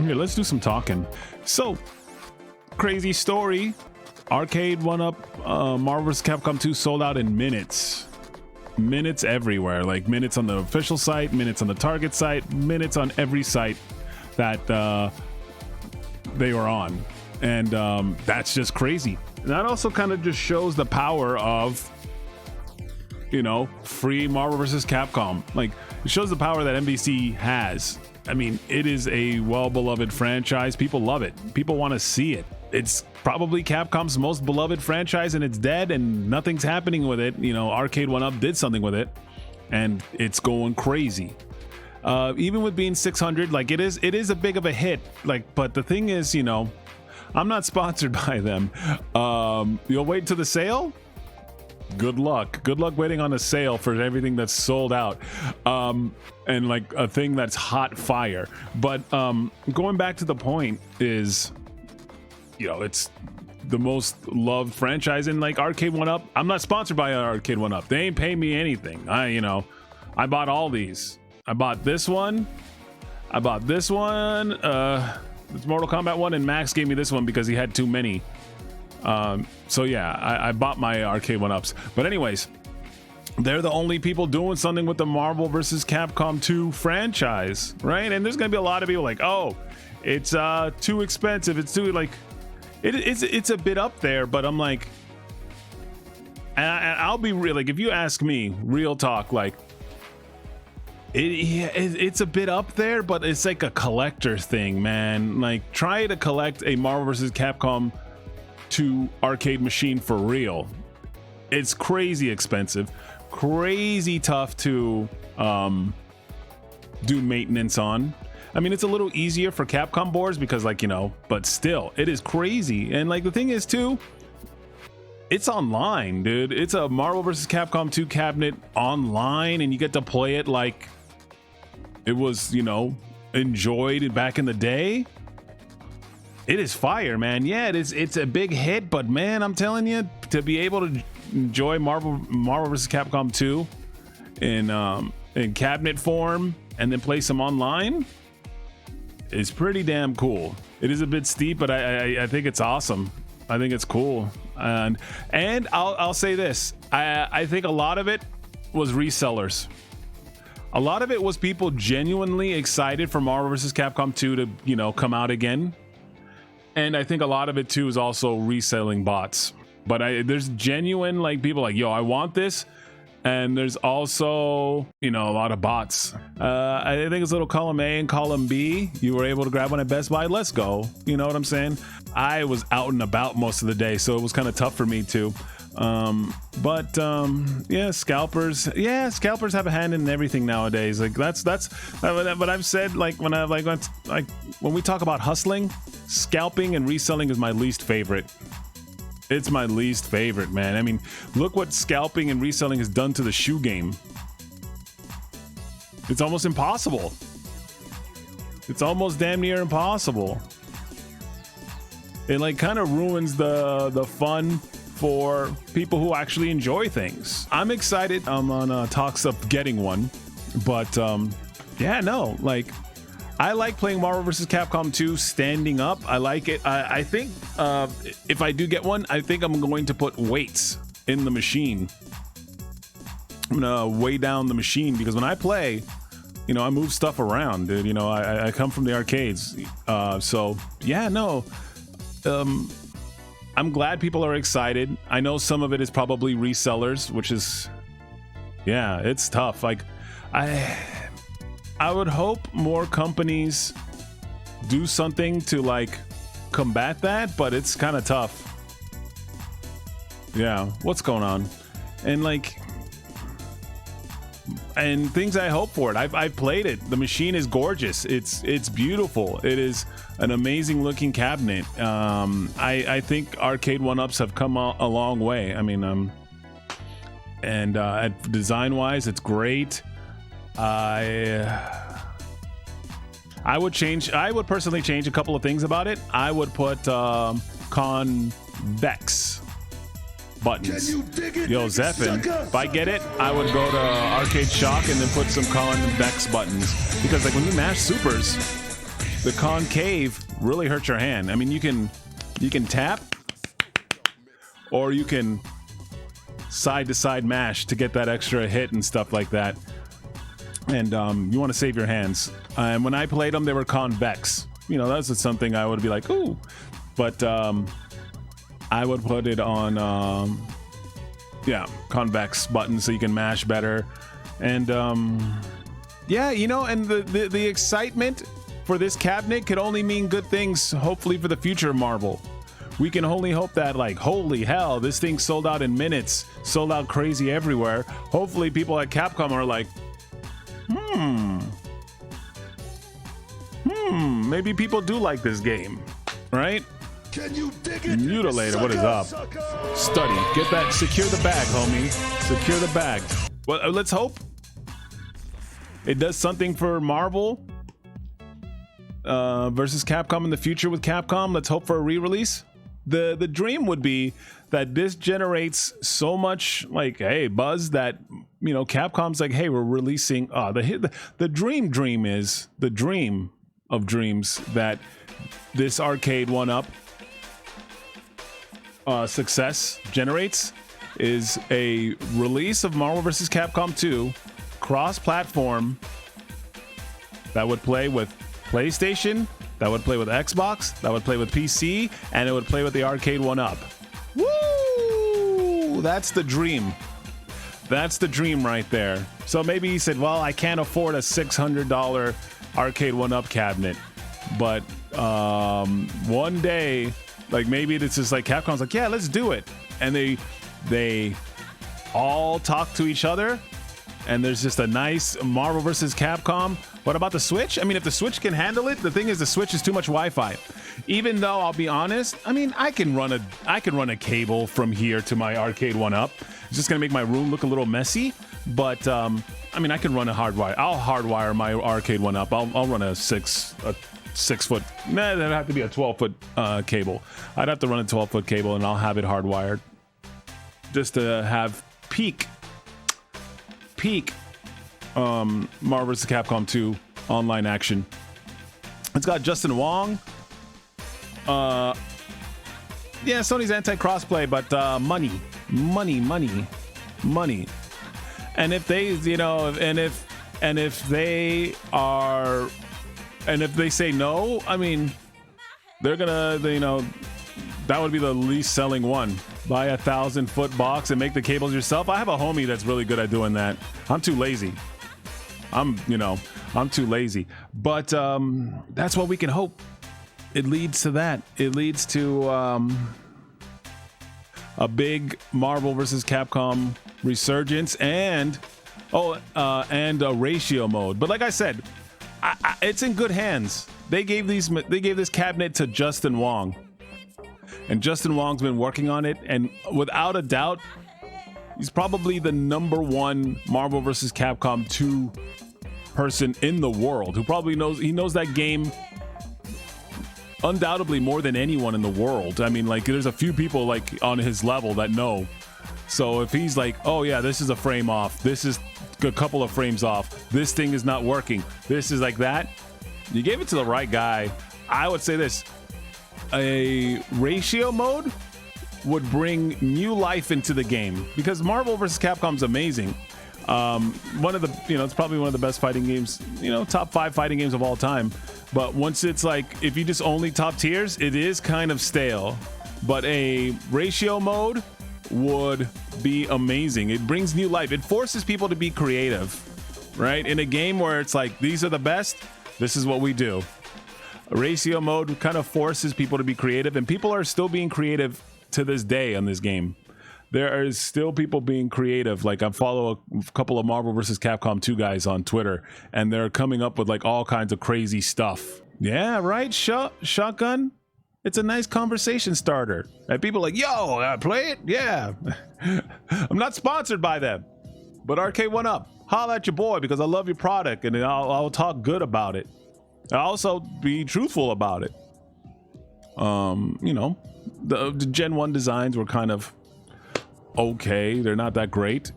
Here, let's do some talking. So, crazy story. Arcade 1-Up Marvel vs. Capcom 2 sold out in minutes. Minutes everywhere. Like minutes on the official site, minutes on the Target site, minutes on every site that they were on. And that's just crazy. And that also kind of just shows the power of, you know, free Marvel vs. Capcom. Like, it shows the power that MVC has. I mean, it is a well-beloved franchise. People love it. People want to see it. It's probably Capcom's most beloved franchise, and it's dead and nothing's happening with it. You know, Arcade 1-Up did something with it, and it's going crazy. Even with being 600, like, it is a big of a hit. Like, but the thing is, you know, I'm not sponsored by them. You'll wait till the sale? Good luck waiting on a sale for everything that's sold out, and like a thing that's hot fire. But going back to the point is, you know, it's the most loved franchise in like Arcade 1-Up. I'm not sponsored by Arcade 1-Up. They ain't paying me anything. I bought all these. I bought this one. It's Mortal Kombat 1, and Max gave me this one because he had too many. So yeah, I bought my Arcade 1-Ups. But anyways, they're the only people doing something with the Marvel vs. Capcom 2 franchise, right? And there's gonna be a lot of people like, oh, it's too expensive. It's too, like, it's a bit up there. But I'm like, and I'll be real. Like, if you ask me, real talk, like, it's a bit up there, but it's like a collector thing, man. Like, try to collect a Marvel vs. Capcom 2 arcade machine for real. It's crazy expensive, crazy tough to do maintenance on. I mean, it's a little easier for Capcom boards because, like, you know, but still, it is crazy. And like, the thing is too, it's online, dude. It's a Marvel vs. Capcom 2 cabinet online, and you get to play it like it was, you know, enjoyed back in the day. It is fire, man. Yeah, it's a big hit, but man, I'm telling you, to be able to enjoy Marvel vs. Capcom 2 in cabinet form and then play some online is pretty damn cool. It is a bit steep, but I think it's awesome. I think it's cool. And I'll say this. I think a lot of it was resellers. A lot of it was people genuinely excited for Marvel vs. Capcom 2 to, you know, come out again. And I think a lot of it too is also reselling bots. But there's genuine, like, people like, yo, I want this. And there's also, you know, a lot of bots. I think it's little column A and column B. You were able to grab one at Best Buy. Let's go. You know what I'm saying? I was out and about most of the day, so it was kind of tough for me too. Yeah, scalpers have a hand in everything nowadays. Like, that's but I've said, like, when we talk about hustling, scalping and reselling is my least favorite. It's my least favorite, man. I mean, look what scalping and reselling has done to the shoe game. It's almost impossible. It's almost damn near impossible. It, like, kind of ruins the fun for people who actually enjoy things. I'm excited. I'm on talks of getting one, but yeah, no, like, I like playing Marvel vs. Capcom 2 standing up. I like it. I think if I do get one, I think I'm going to put weights in the machine. I'm gonna weigh down the machine, because when I play, you know, I move stuff around, dude. You know, I come from the arcades. So yeah, no. I'm glad people are excited. I know some of it is probably resellers, which is, yeah, it's tough. Like, I would hope more companies do something to, like, combat that, but it's kind of tough. Yeah, what's going on? And, like, and things I hope for it. I've played it. The machine is gorgeous. It's beautiful. It is an amazing looking cabinet. I think Arcade 1-Ups have come a long way. I mean, and design wise, it's great. I would personally change a couple of things about it. I would put convex buttons. Yo, Zephyn, if I get it, I would go to Arcade Shock and then put some convex buttons, because, like, when you mash supers, the concave really hurts your hand. I mean, you can tap, or you can side to side mash to get that extra hit and stuff like that. And you want to save your hands. And when I played them, they were convex. You know, that's something I would be like, ooh. But I would put it on, yeah, convex buttons so you can mash better. And yeah, you know, and the excitement for this cabinet could only mean good things, hopefully, for the future of Marvel. We can only hope that, like, holy hell, this thing sold out in minutes, sold out crazy everywhere. Hopefully people at Capcom are like, maybe people do like this game, right? Can you dig it? Mutilator, what is up? Study, get that, secure the bag, homie. Secure the bag. Well, let's hope it does something for Marvel versus Capcom in the future with Capcom. Let's hope for a re-release. The dream would be that this generates so much, like, hey, buzz, that, you know, Capcom's like, hey, we're releasing the dream is the dream of dreams that this arcade 1-up success generates is a release of Marvel vs. Capcom 2 cross-platform that would play with PlayStation, that would play with Xbox, that would play with PC, and it would play with the arcade 1-up. Woo! That's the dream. That's the dream right there. So maybe he said, well, I can't afford a $600 arcade 1-up cabinet, but one day, like, maybe it's just like Capcom's like, yeah, let's do it, and they all talk to each other, and there's just a nice Marvel vs. Capcom. What about the Switch? I mean, if the Switch can handle it, the thing is the Switch is too much Wi-Fi. Even though, I'll be honest, I mean, I can run a cable from here to my arcade 1-up. It's just gonna make my room look a little messy, but I mean, I can run a hardwire. I'll hardwire my arcade 1-up. I'll run a 6 foot. Nah, that'd have to be a 12-foot cable. I'd have to run a 12-foot cable, and I'll have it hardwired just to have peak Marvel vs. Capcom 2 online action. It's got Justin Wong. Yeah, Sony's anti-crossplay, but money. And if they, you know, and if they say no, I mean, they're gonna, you know, that would be the least selling one. Buy a 1,000-foot box and make the cables yourself. I have a homie that's really good at doing that. I'm too lazy. I'm too lazy. But that's what we can hope. It leads to that. It leads to a big Marvel vs. Capcom resurgence and a ratio mode. But like I said, it's in good hands. They gave this cabinet to Justin Wong. And Justin Wong's been working on it, and without a doubt, he's probably the #1 Marvel vs. Capcom 2 person in the world who probably knows that game undoubtedly more than anyone in the world. I mean, like, there's a few people like on his level that know. So if he's like, oh yeah, this is a frame off, this is a couple of frames off, this thing is not working, this is like that, you gave it to the right guy. I would say this: a ratio mode would bring new life into the game, because Marvel vs. Capcom's amazing. One of the, you know, it's probably one of the best fighting games, you know, top 5 fighting games of all time. But once it's like, if you just only top tiers, it is kind of stale. But a ratio mode would be amazing. It brings new life. It forces people to be creative, right? In a game where it's like, these are the best, this is what we do. A ratio mode kind of forces people to be creative, and people are still being creative to this day on this game. There is still people being creative. Like, I follow a couple of Marvel vs. Capcom 2 guys on Twitter, and they're coming up with like all kinds of crazy stuff. Yeah, right? Shotgun? It's a nice conversation starter. And people are like, yo, play it? Yeah. I'm not sponsored by them, but Arcade 1-Up, holla at your boy, because I love your product, and I'll talk good about it. I'll also be truthful about it. You know, the Gen 1 designs were kind of okay. They're not that great.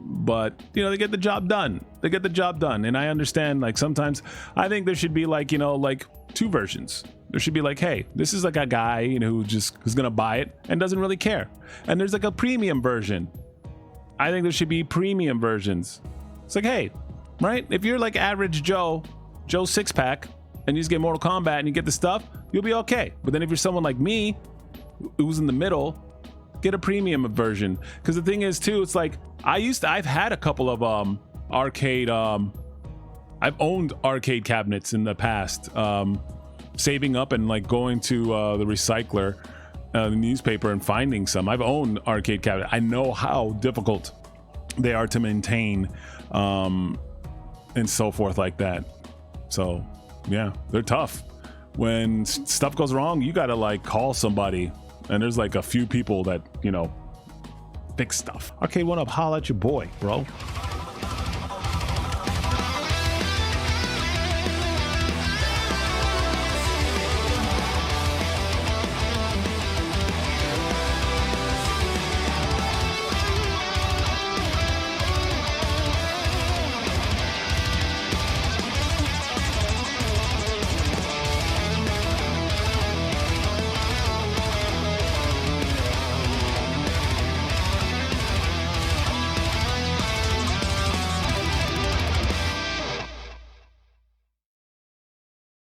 but you know, they get the job done. They get the job done. And I understand, like, sometimes I think there should be, like, you know, like 2 versions. There should be like, hey, this is like a guy, you know, who's gonna buy it and doesn't really care. And there's like a premium version. I think there should be premium versions. It's like, hey, right? If you're like average Joe 6-pack, and you just get Mortal Kombat and you get the stuff, you'll be okay. But then if you're someone like me, who's in the middle, get a premium version. Because the thing is too, it's like I've had a couple of arcade, I've owned arcade cabinets in the past, saving up and like going to the recycler, the newspaper, and finding some. I've owned arcade cabinet. I know how difficult they are to maintain, and so forth like that. So yeah, they're tough. When stuff goes wrong, you gotta like call somebody, and there's like a few people that, you know, fix stuff. Arcade One Up, holla at your boy, bro.